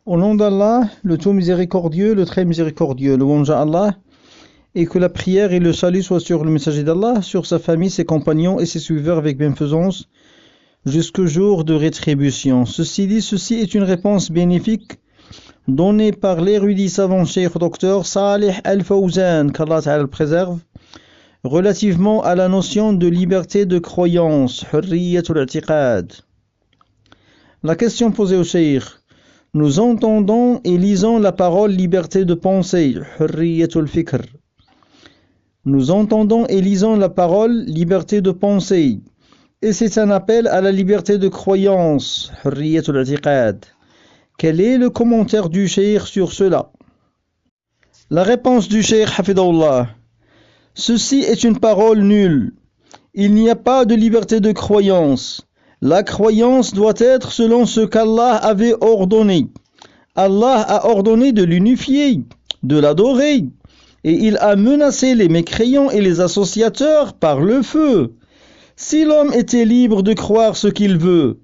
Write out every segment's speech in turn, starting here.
Au nom d'Allah, le tout miséricordieux, le très miséricordieux, louange à Allah, et que la prière et le salut soient sur le messager d'Allah, sur sa famille, ses compagnons et ses suiveurs avec bienfaisance, jusqu'au jour de rétribution. Ceci est une réponse bénéfique donnée par l'érudit savant Cheikh Dr Salih Al-Fawzan, qu'Allah Ta'ala le préserve, relativement à la notion de liberté de croyance, hurriyatul i'tiqad. La question posée au Cheikh: nous entendons et lisons la parole liberté de pensée, hurriyatul fikr. Nous entendons et lisons la parole liberté de pensée, et c'est un appel à la liberté de croyance, hurriyatul i'tiqad. Quel est le commentaire du Cheikh sur cela? La réponse du Cheikh Hafidahullah: ceci est une parole nulle. Il n'y a pas de liberté de croyance. La croyance doit être selon ce qu'Allah avait ordonné. Allah a ordonné de l'unifier, de l'adorer, et il a menacé les mécréants et les associateurs par le feu. Si l'homme était libre de croire ce qu'il veut,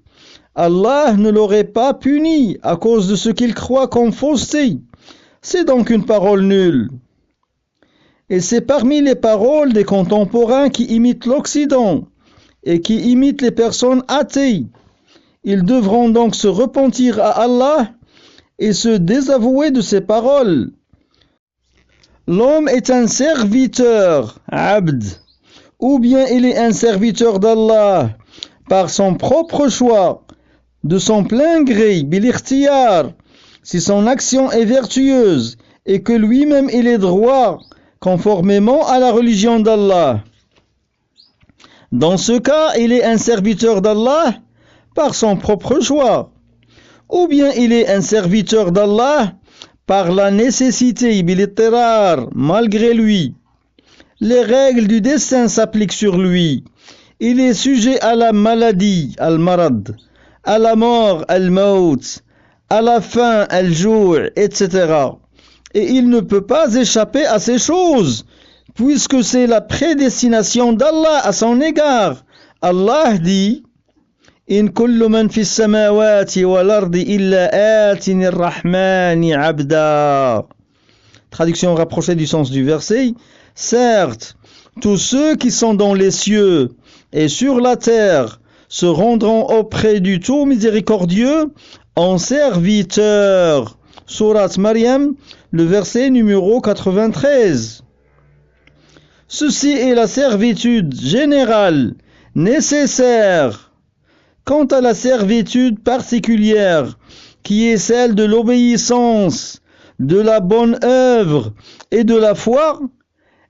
Allah ne l'aurait pas puni à cause de ce qu'il croit comme fausseté. C'est donc une parole nulle. Et c'est parmi les paroles des contemporains qui imitent l'Occident et qui imitent les personnes athées. Ils devront donc se repentir à Allah et se désavouer de ces paroles. L'homme est un serviteur, abd, ou bien il est un serviteur d'Allah par son propre choix, de son plein gré, bil-ikhtiyar, si son action est vertueuse et que lui-même il est droit, conformément à la religion d'Allah. Dans ce cas, il est un serviteur d'Allah par son propre choix, ou bien il est un serviteur d'Allah par la nécessité, bil-ittirar, malgré lui. Les règles du destin s'appliquent sur lui. Il est sujet à la maladie, al-marad, à la mort, al-maut, à la faim, al-jou', etc. Et il ne peut pas échapper à ces choses, puisque c'est la prédestination d'Allah à son égard. Allah dit: In kullu man fis samawati wal ardi illa atini ar-rahmani abda. Traduction rapprochée du sens du verset: certes, tous ceux qui sont dans les cieux et sur la terre se rendront auprès du tout miséricordieux en serviteurs. Surat Maryam, le verset numéro 93. Ceci est la servitude générale, nécessaire. Quant à la servitude particulière, qui est celle de l'obéissance, de la bonne œuvre et de la foi,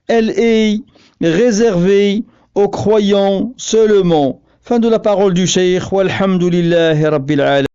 elle est réservée aux croyants seulement. Fin de la parole du Cheikh. Walhamdulillahi Rabbil Alamin.